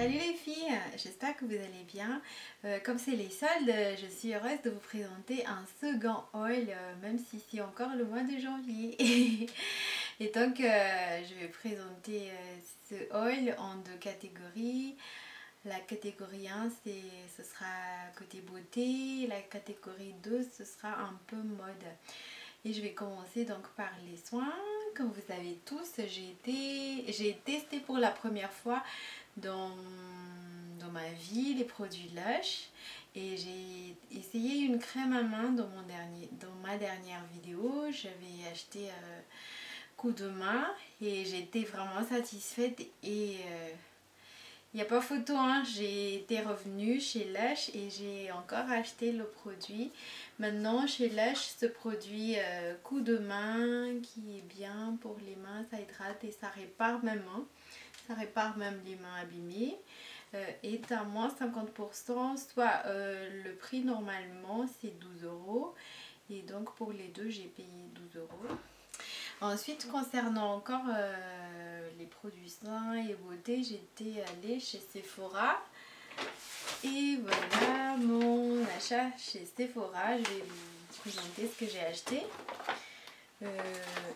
Salut les filles, j'espère que vous allez bien. Comme c'est les soldes, je suis heureuse de vous présenter un second haul, même si c'est encore le mois de janvier. Et donc je vais présenter ce haul en deux catégories. La catégorie 1, ce sera côté beauté, la catégorie 2, ce sera un peu mode. Et je vais commencer donc par les soins. Comme vous savez tous, j'ai testé pour la première fois dans ma vie les produits Lush et j'ai essayé une crème à main dans ma dernière vidéo. J'avais acheté coup de main et j'étais vraiment satisfaite et il n'y a pas photo, hein. J'ai été revenue chez Lush et j'ai encore acheté le produit. Maintenant chez Lush, ce produit coup de main qui est bien pour les mains, ça hydrate et ça répare mes mains. Ça répare même les mains abîmées. Est à moins 50%, soit le prix normalement c'est 12 € et donc pour les deux j'ai payé 12 €. Ensuite, concernant encore les produits soins et beauté, j'étais allée chez Sephora et voilà mon achat chez Sephora. Je vais vous présenter ce que j'ai acheté.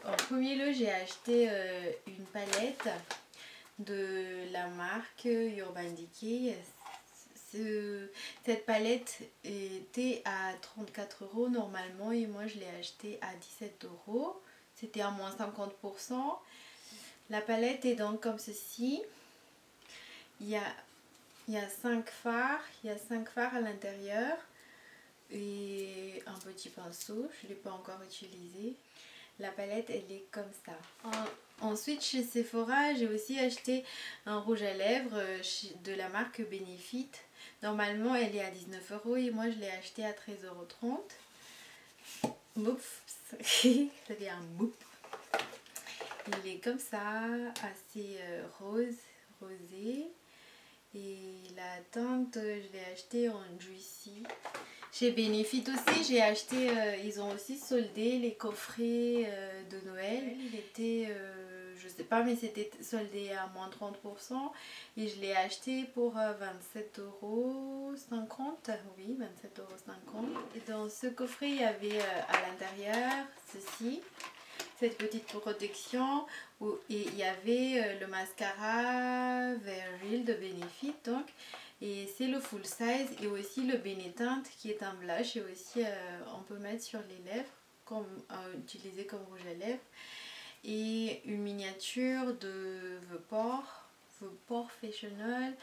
En premier lieu, j'ai acheté une palette de la marque Urban Decay. Cette palette était à 34 € normalement et moi je l'ai achetée à 17 €. C'était à moins 50%. La palette est donc comme ceci. Il y a 5 fards. Il y a 5 fards à l'intérieur et un petit pinceau. Je ne l'ai pas encore utilisé. La palette elle est comme ça. Ensuite chez Sephora j'ai aussi acheté un rouge à lèvres de la marque Benefit. Normalement elle est à 19 € et moi je l'ai acheté à 13,30 €. Oups, ça fait un moup. Il est comme ça, assez rosé. Et la teinte, je l'ai acheté en Juicy. Chez Benefit aussi, j'ai acheté, ils ont aussi soldé les coffrets de Noël. Il était, je sais pas, mais c'était soldé à moins 30%. Et je l'ai acheté pour 27,50 €. Oui, 27,50 €. Et dans ce coffret, il y avait à l'intérieur ceci. Cette petite protection et il y avait le mascara Very Real de Benefit donc, et c'est le full size et aussi le Benetint qui est un blush et aussi on peut mettre sur les lèvres utiliser comme rouge à lèvres, et une miniature de The Pore Professional,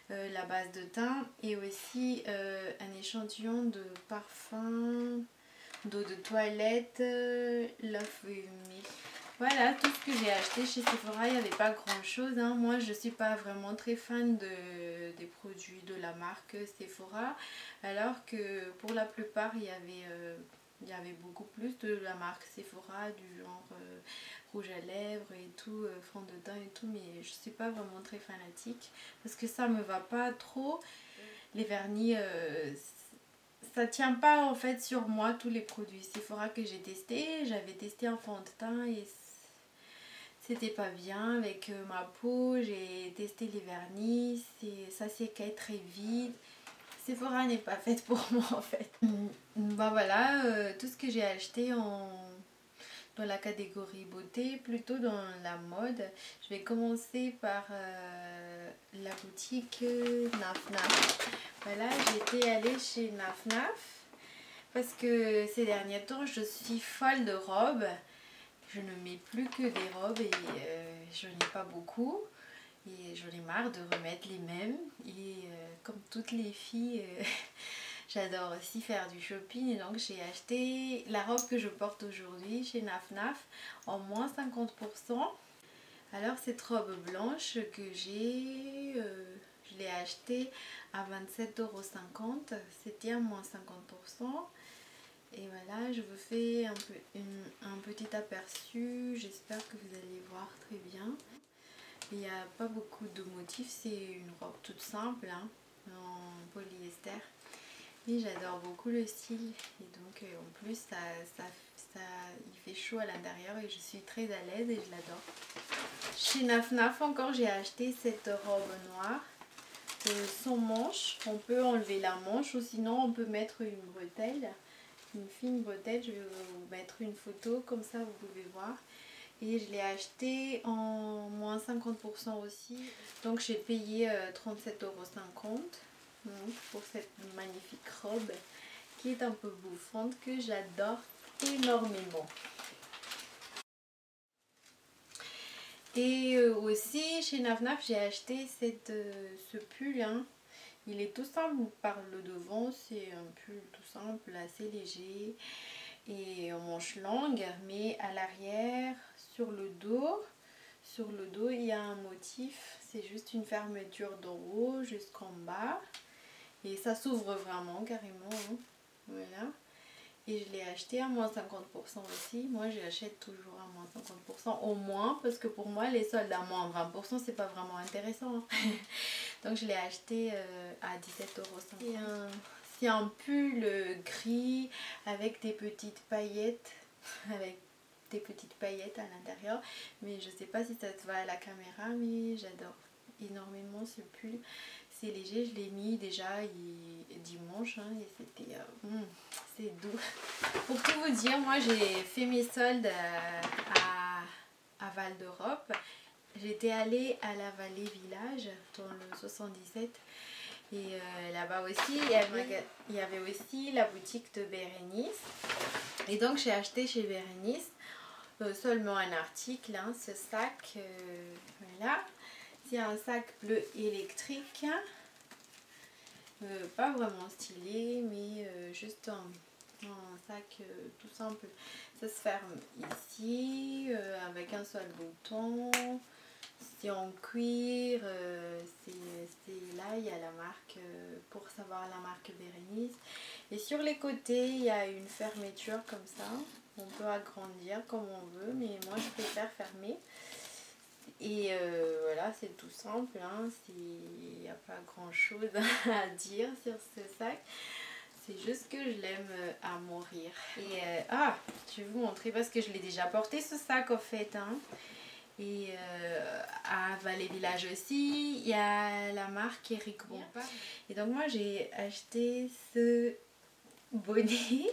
la base de teint, et aussi un échantillon de parfum d'eau de toilette Love With Me. Voilà tout ce que j'ai acheté chez Sephora. Il n'y avait pas grand chose, hein. Moi je suis pas vraiment très fan des produits de la marque Sephora, alors que pour la plupart il y avait beaucoup plus de la marque Sephora, du genre rouge à lèvres et tout, fond de teint et tout, mais je suis pas vraiment très fanatique parce que ça me va pas trop. Les vernis ça tient pas en fait sur moi. Tous les produits Sephora que j'ai testé, j'avais testé un fond de teint et c'était pas bien avec ma peau. J'ai testé les vernis, ça s'écaille très vite. Sephora n'est pas faite pour moi en fait. Bah voilà, tout ce que j'ai acheté dans la catégorie beauté, plutôt dans la mode. Je vais commencer par la boutique Naf Naf. Voilà, j'étais allée chez Naf Naf parce que ces derniers temps je suis folle de robes. Je ne mets plus que des robes et je n'en ai pas beaucoup. Et j'en ai marre de remettre les mêmes. Et comme toutes les filles, j'adore aussi faire du shopping. Et donc j'ai acheté la robe que je porte aujourd'hui chez Naf Naf en moins 50%. Alors cette robe blanche que j'ai, je l'ai achetée à 27,50 €. C'était à moins 50%. Et voilà, je vous fais un petit aperçu. J'espère que vous allez voir très bien. Il n'y a pas beaucoup de motifs, c'est une robe toute simple, hein, en polyester. Mais j'adore beaucoup le style et donc en plus il fait chaud à l'intérieur et je suis très à l'aise et je l'adore. Chez Naf Naf encore j'ai acheté cette robe noire sans manche. On peut enlever la manche ou sinon on peut mettre une bretelle. Une fine bretelle, je vais vous mettre une photo, comme ça vous pouvez voir. Et je l'ai acheté en moins 50% aussi. Donc j'ai payé 37,50 € pour cette magnifique robe qui est un peu bouffante, que j'adore énormément. Et aussi chez Naf Naf j'ai acheté ce pull. Il est tout simple par le devant, c'est un pull tout simple, assez léger et en manche longue, mais à l'arrière, sur le dos il y a un motif, c'est juste une fermeture d'en haut jusqu'en bas et ça s'ouvre vraiment carrément, voilà. Et je l'ai acheté à moins 50% aussi. Moi j'achète toujours à moins 50% au moins, parce que pour moi les soldes à moins 20% c'est pas vraiment intéressant. Donc je l'ai acheté à 17,50 €. C'est un pull gris avec des petites paillettes, à l'intérieur. Mais je sais pas si ça se voit à la caméra, mais j'adore énormément ce pull. C'est léger, je l'ai mis déjà dimanche et c'était c'est doux. Pour tout vous dire, moi j'ai fait mes soldes à Val d'Europe. J'étais allée à la Vallée Village dans le 77 et là-bas aussi il y avait aussi la boutique de Bérénice. Et donc j'ai acheté chez Bérénice seulement un article, ce sac, voilà. C'est un sac bleu électrique, pas vraiment stylé, mais juste un sac tout simple. Ça se ferme ici avec un seul bouton. C'est en cuir, c'est là il y a la marque, pour savoir la marque Bérénice. Et sur les côtés il y a une fermeture comme ça. On peut agrandir comme on veut, mais moi je préfère fermer. Et voilà, c'est tout simple, il n'y a pas grand chose à dire sur ce sac. C'est juste que je l'aime à mourir. Et je vais vous montrer parce que je l'ai déjà porté ce sac en fait. Et à Vallée Village aussi, il y a la marque Eric Bompard. Et donc moi j'ai acheté ce bonnet.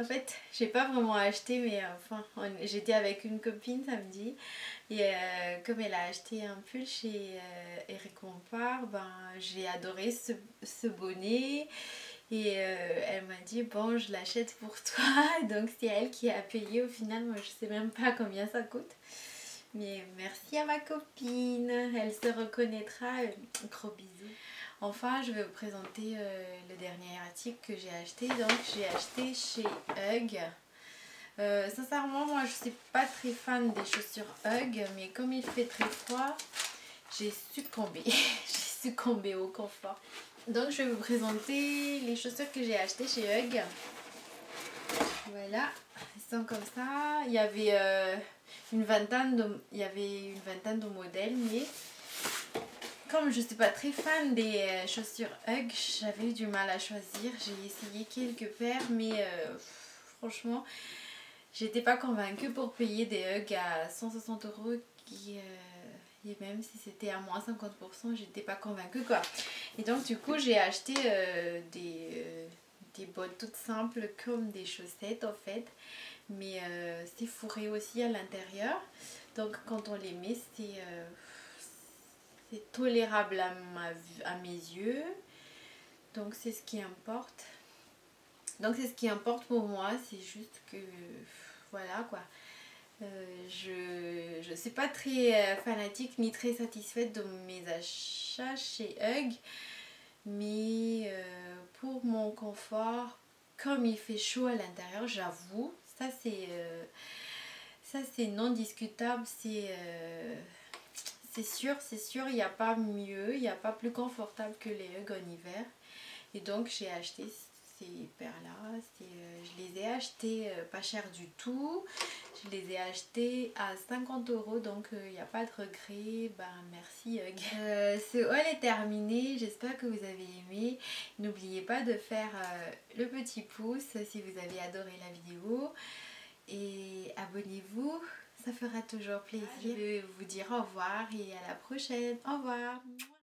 En fait, j'ai pas vraiment acheté, mais enfin, j'étais avec une copine samedi et comme elle a acheté un pull chez Eric Bompard, j'ai adoré ce bonnet et elle m'a dit bon, je l'achète pour toi. Donc c'est elle qui a payé au final. Moi je sais même pas combien ça coûte, mais merci à ma copine, elle se reconnaîtra. Gros bisous. Enfin, je vais vous présenter le dernier article que j'ai acheté. Donc, j'ai acheté chez Hug. Sincèrement, moi, je suis pas très fan des chaussures Hug, mais comme il fait très froid, j'ai succombé. J'ai succombé au confort. Donc, je vais vous présenter les chaussures que j'ai achetées chez Hug. Voilà, elles sont comme ça. Il y avait une vingtaine de modèles, mais comme je ne suis pas très fan des chaussures Hug, j'avais eu du mal à choisir. J'ai essayé quelques paires, mais franchement, j'étais pas convaincue pour payer des Hug à 160 € et même si c'était à moins 50%, j'étais pas convaincue quoi. Et donc du coup, j'ai acheté des bottes toutes simples comme des chaussettes en fait, mais c'est fourré aussi à l'intérieur. Donc quand on les met, c'est tolérable à mes yeux, donc c'est ce qui importe. Donc c'est ce qui importe pour moi, c'est juste que voilà quoi. Je suis pas très fanatique ni très satisfaite de mes achats chez Hug, mais pour mon confort, comme il fait chaud à l'intérieur, j'avoue, ça c'est non discutable, c'est sûr, il n'y a pas mieux, il n'y a pas plus confortable que les Hug en hiver. Et donc j'ai acheté ces paires là, je les ai achetées pas cher du tout, je les ai achetées à 50 €, donc il n'y a pas de regret, merci Hug. Ce haul est terminé, j'espère que vous avez aimé. N'oubliez pas de faire le petit pouce si vous avez adoré la vidéo et abonnez-vous. Ça fera toujours plaisir. Je vais vous dire au revoir et à la prochaine. Au revoir.